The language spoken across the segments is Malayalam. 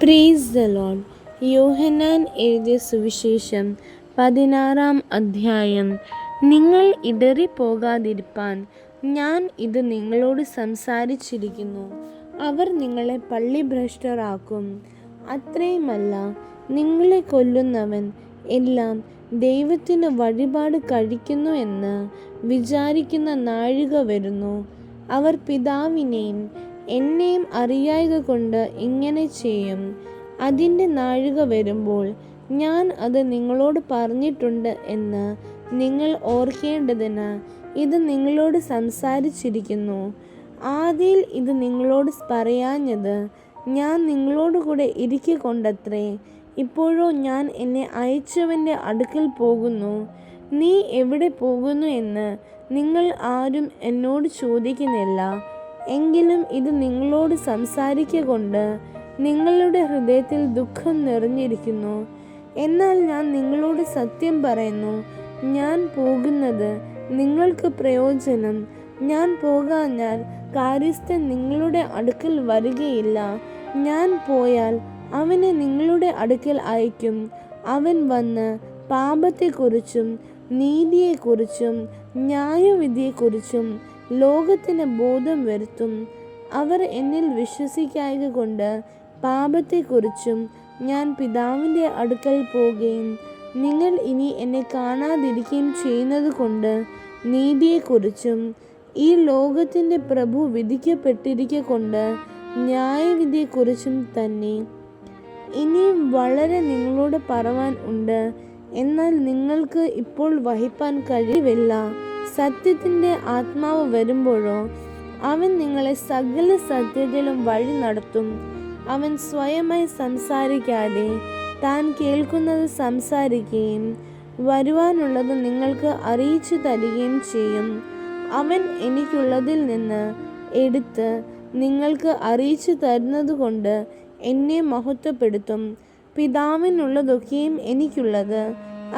Praise the Lord. യോഹന്നാൻ എഴുതിയ സുവിശേഷം 16-ാം അധ്യായം. നിങ്ങൾ ഇടറിപ്പോകാതിരിപ്പാൻ ഞാൻ ഇത് നിങ്ങളോട് സംസാരിച്ചിരിക്കുന്നു. അവർ നിങ്ങളെ പള്ളിഭ്രഷ്ടരാക്കും. അത്രയുമല്ല, നിങ്ങളെ കൊല്ലുന്നവൻ എല്ലാം ദൈവത്തിന് വഴിപാട് കഴിക്കുന്നു എന്ന് വിചാരിക്കുന്ന നാഴിക വരുന്നു. അവർ പിതാവിനെയും എന്നെയും അറിയായ്ക കൊണ്ട് ഇങ്ങനെ ചെയ്യും. അതിൻ്റെ നാഴിക വരുമ്പോൾ ഞാൻ അത് നിങ്ങളോട് പറഞ്ഞിട്ടുണ്ട് എന്ന് നിങ്ങൾ ഓർക്കേണ്ടതിന് ഇത് നിങ്ങളോട് സംസാരിച്ചിരിക്കുന്നു. ആദിയിൽ ഇത് നിങ്ങളോട് പറയാഞ്ഞത് ഞാൻ നിങ്ങളോട് കൂടെ ഇരിക്കൊണ്ടത്രേ. ഇപ്പോഴോ ഞാൻ എന്നെ അയച്ചവൻ്റെ അടുക്കൽ പോകുന്നു. നീ എവിടെ പോകുന്നു എന്ന് നിങ്ങൾ ആരും എന്നോട് ചോദിക്കുന്നില്ല. എങ്കിലും ഇത് നിങ്ങളോട് സംസാരിക്കൊണ്ട് നിങ്ങളുടെ ഹൃദയത്തിൽ ദുഃഖം നിറഞ്ഞിരിക്കുന്നു. എന്നാൽ ഞാൻ നിങ്ങളോട് സത്യം പറയുന്നു, ഞാൻ പോകുന്നത് നിങ്ങൾക്ക് പ്രയോജനം. ഞാൻ പോകാഞ്ഞാൽ കാര്യസ്ഥൻ നിങ്ങളുടെ അടുക്കൽ വരികയില്ല. ഞാൻ പോയാൽ അവനെ നിങ്ങളുടെ അടുക്കൽ അയക്കും. അവൻ വന്ന് പാപത്തെക്കുറിച്ചും നീതിയെക്കുറിച്ചും ന്യായവിധിയെക്കുറിച്ചും ലോകത്തിന് ബോധം വരുത്തും. അവർ എന്നിൽ വിശ്വസിക്കായ്ക കൊണ്ട് പാപത്തെക്കുറിച്ചും ഞാൻ പിതാവിൻ്റെ അടുക്കൽ പോകുകയും നിങ്ങൾ ഇനി എന്നെ കാണാതിരിക്കുകയും ചെയ്യുന്നത് കൊണ്ട് നീതിയെക്കുറിച്ചും ഈ ലോകത്തിൻ്റെ പ്രഭു വിധിക്കപ്പെട്ടിരിക്കൊണ്ട് ന്യായവിധിയെക്കുറിച്ചും തന്നെ. ഇനിയും വളരെ നിങ്ങളോട് പറവാൻ ഉണ്ട്, എന്നാൽ നിങ്ങൾക്ക് ഇപ്പോൾ വഹിപ്പാൻ കഴിവില്ല. സത്യത്തിൻ്റെ ആത്മാവ് വരുമ്പോഴോ അവൻ നിങ്ങളെ സകല സത്യത്തിലും വഴി നടത്തും. അവൻ സ്വയമായി സംസാരിക്കാതെ താൻ കേൾക്കുന്നത് സംസാരിക്കുകയും വരുവാനുള്ളത് നിങ്ങൾക്ക് അറിയിച്ചു തരികയും ചെയ്യും. അവൻ എനിക്കുള്ളതിൽ നിന്ന് എടുത്ത് നിങ്ങൾക്ക് അറിയിച്ചു തരുന്നത് കൊണ്ട് എന്നെ മഹത്വപ്പെടുത്തും. പിതാവിനുള്ളതൊക്കെയും എനിക്കുള്ളത്.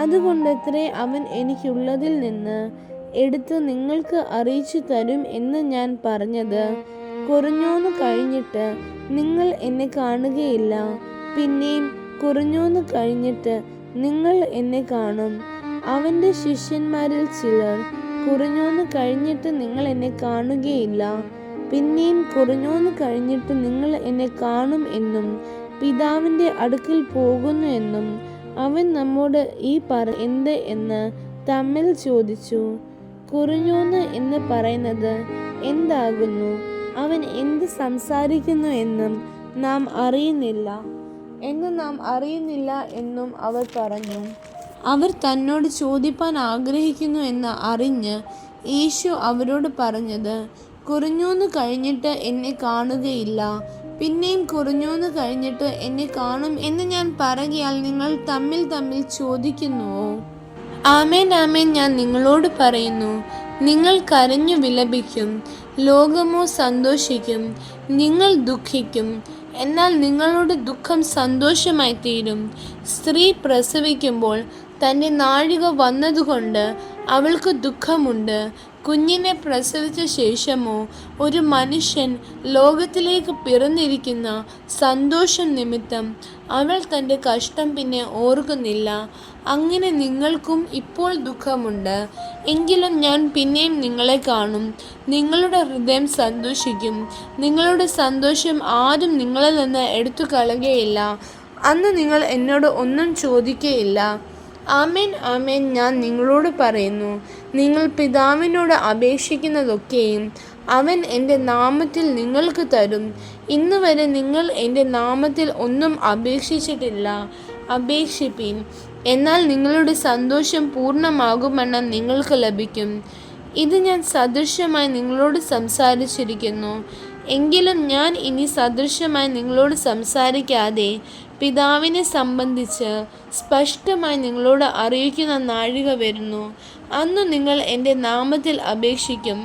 അതുകൊണ്ടത്രേ അവൻ എനിക്കുള്ളതിൽ നിന്ന് എടുത്ത് നിങ്ങൾക്ക് അറിയിച്ചു തരും എന്ന് ഞാൻ പറഞ്ഞത്. കുറഞ്ഞോന്ന് കഴിഞ്ഞിട്ട് നിങ്ങൾ എന്നെ കാണുകയില്ല, പിന്നെയും കുറഞ്ഞോന്ന് കഴിഞ്ഞിട്ട് നിങ്ങൾ എന്നെ കാണും. അവൻ്റെ ശിഷ്യന്മാരിൽ ചിലർ കുറഞ്ഞോന്ന് കഴിഞ്ഞിട്ട് നിങ്ങൾ എന്നെ കാണുകയില്ല, പിന്നെയും കുറഞ്ഞോന്ന് കഴിഞ്ഞിട്ട് നിങ്ങൾ എന്നെ കാണും എന്നും പിതാവിൻ്റെ അടുക്കൽ പോകുന്നു എന്നും അവൻ നമ്മോട് ഈ എന്ത് എന്ന് തമ്മിൽ ചോദിച്ചു. കുറഞ്ഞോന്ന് എന്ന് പറയുന്നത് എന്താകുന്നു? അവൻ എന്ത് സംസാരിക്കുന്നു എന്നും നാം അറിയുന്നില്ല എന്നും അവർ പറഞ്ഞു. അവർ തന്നോട് ചോദിപ്പാൻ ആഗ്രഹിക്കുന്നു എന്ന് അറിഞ്ഞ് യേശു അവരോട് പറഞ്ഞത്, കുറഞ്ഞോന്ന് കഴിഞ്ഞിട്ട് എന്നെ കാണുകയില്ല, പിന്നെയും കുറഞ്ഞോന്ന് കഴിഞ്ഞിട്ട് എന്നെ കാണും എന്ന് ഞാൻ പറയുകയാൽ നിങ്ങൾ തമ്മിൽ ചോദിക്കുന്നുവോ? ആമേൻ ആമേൻ ഞാൻ നിങ്ങളോട് പറയുന്നു, നിങ്ങൾ കരഞ്ഞു വിലപിക്കും, ലോകമോ സന്തോഷിക്കും. നിങ്ങൾ ദുഃഖിക്കും, എന്നാൽ നിങ്ങളുടെ ദുഃഖം സന്തോഷമായി തീരും. സ്ത്രീ പ്രസവിക്കുമ്പോൾ തൻ്റെ നാഴിക വന്നതുകൊണ്ട് അവൾക്ക് ദുഃഖമുണ്ട്. കുഞ്ഞിനെ പ്രസവിച്ച ശേഷമോ ഒരു മനുഷ്യൻ ലോകത്തിലേക്ക് പിറന്നിരിക്കുന്ന സന്തോഷം നിമിത്തം അവൾ തൻ്റെ കഷ്ടം പിന്നെ ഓർക്കുന്നില്ല. അങ്ങനെ നിങ്ങൾക്കും ഇപ്പോൾ ദുഃഖമുണ്ട്, എങ്കിലും ഞാൻ പിന്നെയും നിങ്ങളെ കാണും. നിങ്ങളുടെ ഹൃദയം സന്തോഷിക്കും. നിങ്ങളുടെ സന്തോഷം ആരും നിങ്ങളിൽ നിന്ന് എടുത്തു കളയുകയില്ല. അന്ന് നിങ്ങൾ എന്നോട് ഒന്നും ചോദിക്കുകയില്ല. ആമേൻ ആമേൻ ഞാൻ നിങ്ങളോട് പറയുന്നു, നിങ്ങൾ പിതാവിനോട് അപേക്ഷിക്കുന്നതൊക്കെയും അവൻ എൻ്റെ നാമത്തിൽ നിങ്ങൾക്ക് തരും. ഇന്നുവരെ നിങ്ങൾ എൻ്റെ നാമത്തിൽ ഒന്നും അപേക്ഷിച്ചിട്ടില്ല. അപേക്ഷിപ്പീൻ, എന്നാൽ നിങ്ങളുടെ സന്തോഷം പൂർണ്ണമാകുമെണ്ണം നിങ്ങൾക്ക് ലഭിക്കും. ഇത് ഞാൻ സദൃശ്യമായി നിങ്ങളോട് സംസാരിച്ചിരിക്കുന്നു. എങ്കിലും ഞാൻ ഇനി സദൃശ്യമായി നിങ്ങളോട് സംസാരിക്കാതെ പിതാവിനെ സംബന്ധിച്ച് സ്പഷ്ടമായി നിങ്ങളോട് അറിയിക്കുന്ന നാഴിക വരുന്നു. അന്ന് നിങ്ങൾ എൻ്റെ നാമത്തിൽ അപേക്ഷിക്കും.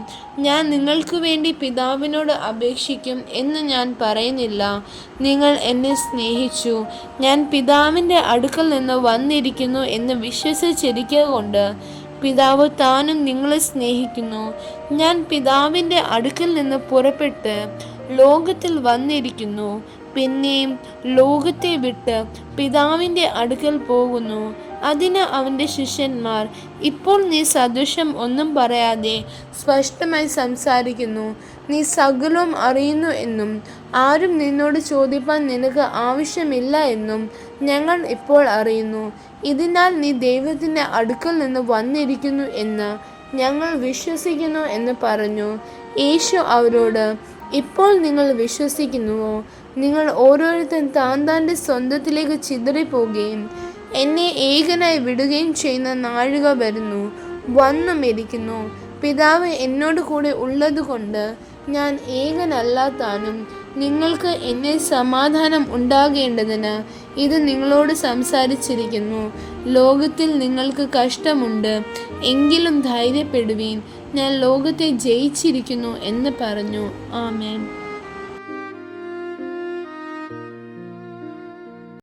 ഞാൻ നിങ്ങൾക്ക് വേണ്ടി പിതാവിനോട് അപേക്ഷിക്കും എന്ന് ഞാൻ പറയുന്നില്ല. നിങ്ങൾ എന്നെ സ്നേഹിച്ചു, ഞാൻ പിതാവിൻ്റെ അടുക്കൽ നിന്ന് വന്നിരിക്കുന്നു എന്ന് വിശ്വസിച്ചിരിക്കുക കൊണ്ട് പിതാവ് താനും നിങ്ങളെ സ്നേഹിക്കുന്നു. ഞാൻ പിതാവിൻ്റെ അടുക്കൽ നിന്ന് പുറപ്പെട്ട് ലോകത്തിൽ വന്നിരിക്കുന്നു. പിന്നെയും ലോകത്തെ വിട്ട് പിതാവിൻ്റെ അടുക്കൽ പോകുന്നു. അതിന് അവൻ്റെ ശിഷ്യന്മാർ, ഇപ്പോൾ നീ സദൃശം ഒന്നും പറയാതെ സ്പഷ്ടമായി സംസാരിക്കുന്നു. നീ സകലവും അറിയുന്നു എന്നും ആരും നിന്നോട് ചോദിപ്പാൻ നിനക്ക് ആവശ്യമില്ല എന്നും ഞങ്ങൾ ഇപ്പോൾ അറിയുന്നു. ഇതിനാൽ നീ ദൈവത്തിൻ്റെ അടുക്കൽ നിന്ന് വന്നിരിക്കുന്നു എന്ന് ഞങ്ങൾ വിശ്വസിക്കുന്നു എന്ന് പറഞ്ഞു. യേശു അവരോട്, ഇപ്പോൾ നിങ്ങൾ വിശ്വസിക്കുന്നുവോ? നിങ്ങൾ ഓരോരുത്തൻ താൻ്റെ സ്വന്തത്തിലേക്ക് ചിതറിപ്പോവുകയും എന്നെ ഏകനായി വിടുകയും ചെയ്യുന്ന നാഴിക വരുന്നു, വന്നുമിരിക്കുന്നു. പിതാവ് എന്നോട് കൂടെ ഉള്ളതുകൊണ്ട് ഞാൻ ഏകനല്ലാത്താനും നിങ്ങൾക്ക് എന്നിൽ സമാധാനം ഉണ്ടാകേണ്ടതിന് ഇത് നിങ്ങളോട് സംസാരിച്ചിരിക്കുന്നു. ലോകത്തിൽ നിങ്ങൾക്ക് കഷ്ടമുണ്ട്, എങ്കിലും ധൈര്യപ്പെടുവീൻ, ഞാൻ ലോകത്തെ ജയിച്ചിരിക്കുന്നു എന്ന് പറഞ്ഞു. ആമേൻ.